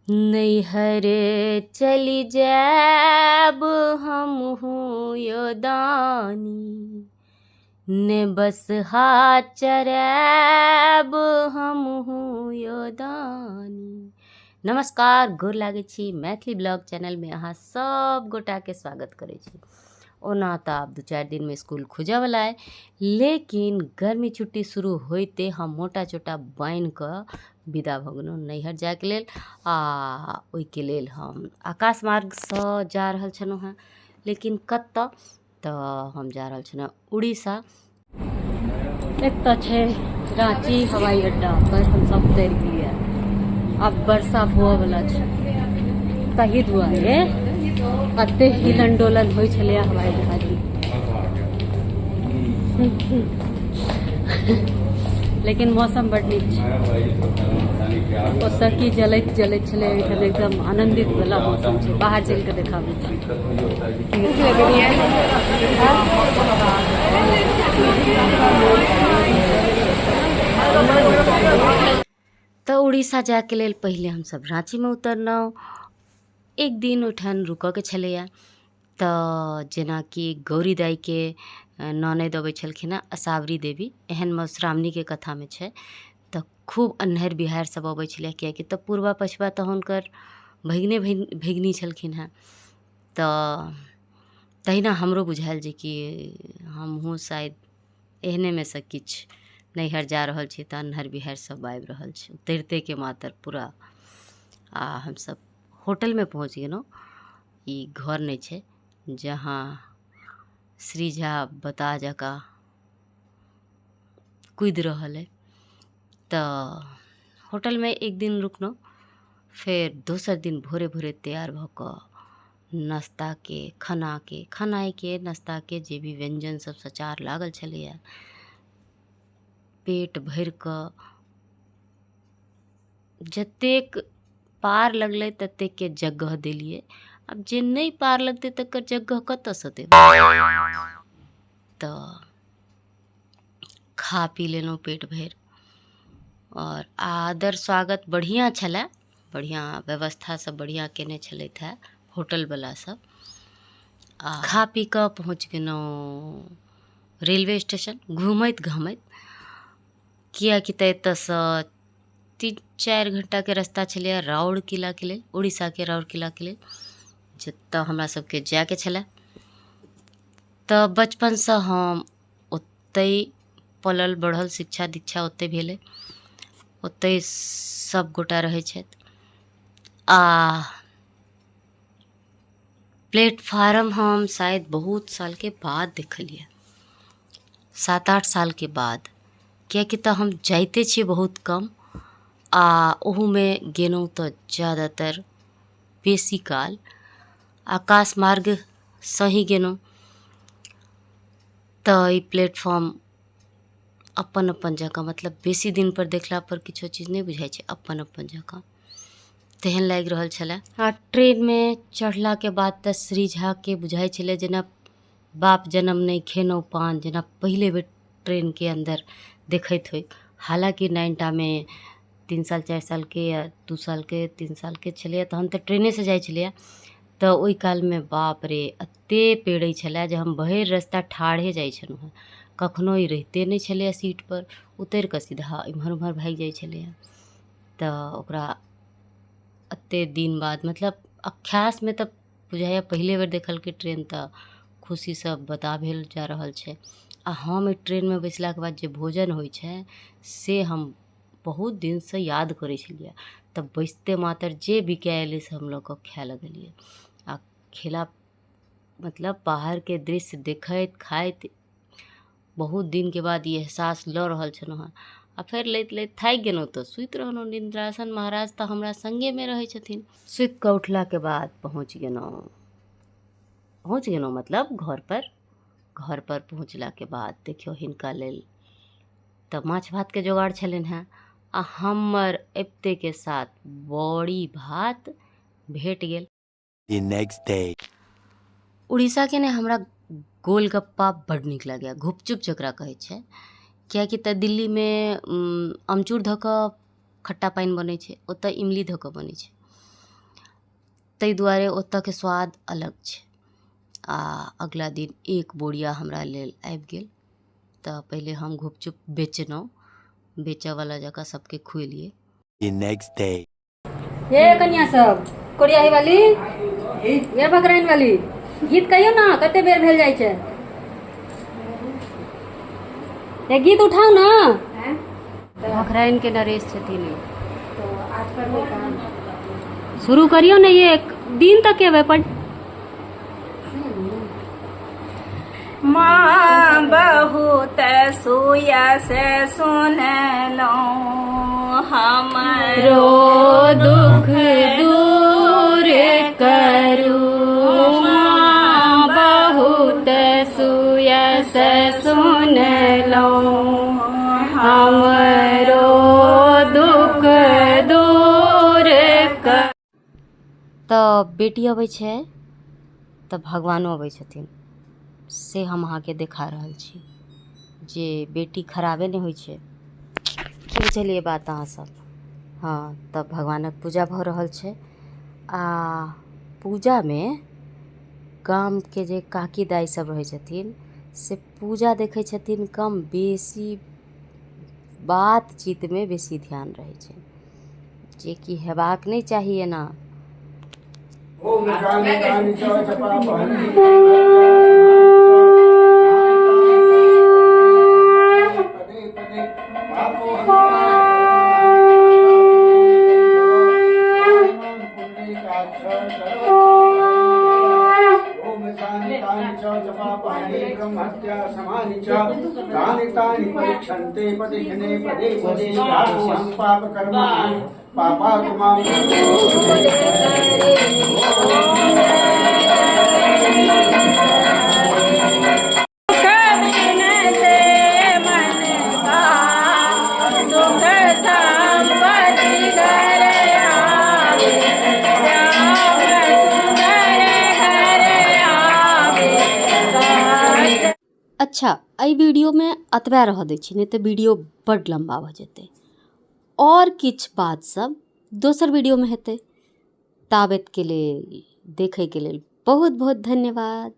नैहर चली जाब हमहू योदानी, ने बस हाथ चराब हमहू योदानी। नमस्कार, गोर लागे छी। मैथिली ब्लॉग चैनल में अहाँ सब गोटा के स्वागत करे छी। ओना तो आब 2-4 दिन में स्कूल खुजे वाला है, लेकिन गर्मी छुट्टी शुरू होते हम मोटा चोटा बांध कऽ विदा भऽ गेलहुँ नैहर जायके लेल। ओहिके लेल हम आकाश मार्ग से जा रहल छलहुँ हैं, लेकिन कतऽ तऽ हम जा रहल छलहुँ उड़ीसा। एक तो छै रांची हवाई अड्डा पर हम सब उतर गेलिए। अब वर्षा हुआ वाला छै, कही दुआरे कते हिलन डोलन होइ छलै हवाई जहाज में। लेकिन मौसम बड़ नीक छै, ओ सखी जलैत जलैत छलै एहिठाम, एकदम आनंदित वाला मौसम छै। बाहर चल के देखाबै छी। तो उड़ीसा जाके लेल पहले हम सब रांची में उतरलहुँ। एक दिन ओहिठाम रुकऽ के छलैया। तऽ जेनाकि गौरी दाई के ननद अबै छलखिन हेँ, असावरी देवी, एहन मधुश्रावणी के कथा में छै। तऽ खूब अन्हर बिहार सब अबै छलै, कियाकि तऽ पूर्वा पछवा तऽ हुनकर भगिने भगिनी छलखिन हेँ। तऽ तहिना हमरो बुझायल जे कि हमहूँ शायद एहने में से किछु नैहर जा रहल छी, तऽ अन्हर बिहार सब आबि रहल छै उतरते के मातर पूरा। हम सब होटल में पहुँच गेलहुँ। ई घर नहीं छै जहाँ श्री झा बता जका कूद रहल है। तो होटल में एक दिन रुकलहुँ, फिर दोसर दिन भोरे भोरे तैयार भऽ कऽ नाश्ता के खाना के नाश्ता के जे भी व्यंजन सब सचार लागल छलैया, पेट भरि कऽ जतेक पार लगलै ततेक के जगह देलिए। अब जे नहीं पार लगते तकर जगह कतऽसँ देबै। तऽ खा पी लेलहुँ पेट भरि, और आदर स्वागत बढ़िया छलै, बढ़िया व्यवस्था सब बढ़िया केने छलथि है होटल वाला सब। खा पी कऽ पहुँच गेलहुँ रेलवे स्टेशन घूमैत घामैत, कियाकि तऽ एतऽसँ 3-4 घंटा के रास्ता छलै राउरकेला के लेल, उड़ीसा के राउरकेला के लेल, जतऽ हमरा सबके जायके छलै। तऽ बचपन से हम ओतै पलल बढ़ल, शिक्षा दीक्षा ओतै भेलै, ओतै सब गोटा रहै छथि। प्लेटफार्म हम शायद बहुत साल के बाद देखलिए, 7-8 साल के बाद, कियाकि तऽ हम जाइते छी बहुत कम। ओहू में गेलहुँ तऽ ज़्यादातर बेसी काल आकाश मार्ग से ही गेलहुँ। तऽ ई प्लेटफॉर्म अपन अपन जगह, मतलब बेसी दिन पर देखला पर किछो चीज नहीं बुझाई छै, अपन अपन जगह तेहन लागि रहल छलै। ट्रेन में चढ़ला के बाद तऽ श्री झा के बुझाई छलै जेना बाप जन्म नहीं खेनौ पान, जेना पहले बेर ट्रेन के अंदर देखैत होइ। हालांकि 9टा में 3 साल 4 साल के या 2 साल के 3 साल के छलै, तहन तऽ ट्रेने से जाइ छलियै। तऽ ओहि काल में बाप रे एते पेड़ै छलै जे हम भरि रास्ता ठाढ़े जाइ छलहुँ हैं। कखनो ई रहिते नहीं छलै सीट पर, उतर कऽ सीधा इम्हर उम्हर भागि जाइ छलै। तऽ ओकरा एते दिन बाद, मतलब अख्यास में तऽ बुझाइए पहले बेर देखलकै ट्रेन, तऽ खुशी से बता भेल जा रहल छै। हम ट्रेन में बैसला के बाद जे भोजन होइ छै से हम बहुत दिन से याद करै छलियै। तब बैसते मातर जे बिकाय एलै से हम लोग को खाय लगलिए। खेला मतलब बाहर के दृश्य देखैत खाइत बहुत दिन के बाद ये एहसास लऽ रहल छलहुँ हैं। फिर लैत लैत थाकि गेलहुँ तऽ सुति रहलहुँ। निंद्रासन महाराज तऽ हमरा संगे में रहै छथिन। सुति कऽ उठला के बाद पहुँच गेलहुँ मतलब घर पर पहुँचला के बाद देखियो हिनका लेल तऽ माछ भात के जोगाड़ छलनि हैं। हमर अबिते के साथ बड़ी भात भेट गेल। The next day. उड़ीसा के ने हमरा गोलगप्पा बड़ नीक लागैए, घुपचुप जकरा कहै छै। कियाकि तऽ दिल्ली में अमचूर धऽ कऽ खट्टा पानि बनै छै, ओतऽ इमली धऽ कऽ बनै छै। ताहि दुआरे ओतऽके स्वाद अलग छै। आ अगला दिन एक बोरिया हमरा लेल आबि गेल। तऽ पहिले हम गुपचुप बेचलहुँ, बेचऽवला जगह सबके खुएलिए। The next day. हे कन्या सब, कोरियाही वाली, ये बकराइन वाली, गीत कहियो ना, कते बेर भेल जाइ छै। ये गीत उठाउ ना। बकराइन के नरेश छथिन। शुरू करियो ना, ये एक दिन तक के पर माँ बहुत सुयस सुनलहुँ हमरो दुख दूर करू, माँ बहुत सुयस सुनलहुँ हमरो दुख दूर कर। तऽ बेटी अबै छै तऽ भगवानो अबै छथिन, से हम अहाँके देखा रहल छी जे बेटी खराबे नहि होइ छै। बुझलिए बात अहाँ सब। हाँ, तब भगवानक पूजा भऽ रहल छै। आ पूजामे गामके जे काकी दाइ सब रहै छथिन से पूजा देखै छथिन कम बेसी बातचीतमे बेसी ध्यान रहै छै, जे कि हेबाक नहि चाहिए ना। अच्छा, एहि वीडियोमे अतबा रह दै छी, नहि तऽ वीडियो बड्ड लम्बा भऽ जेतै। और किछु बात सब दोसर वीडियोमे हेतै। ताबतके लेल देखैके लेल बहुत बहुत धन्यवाद।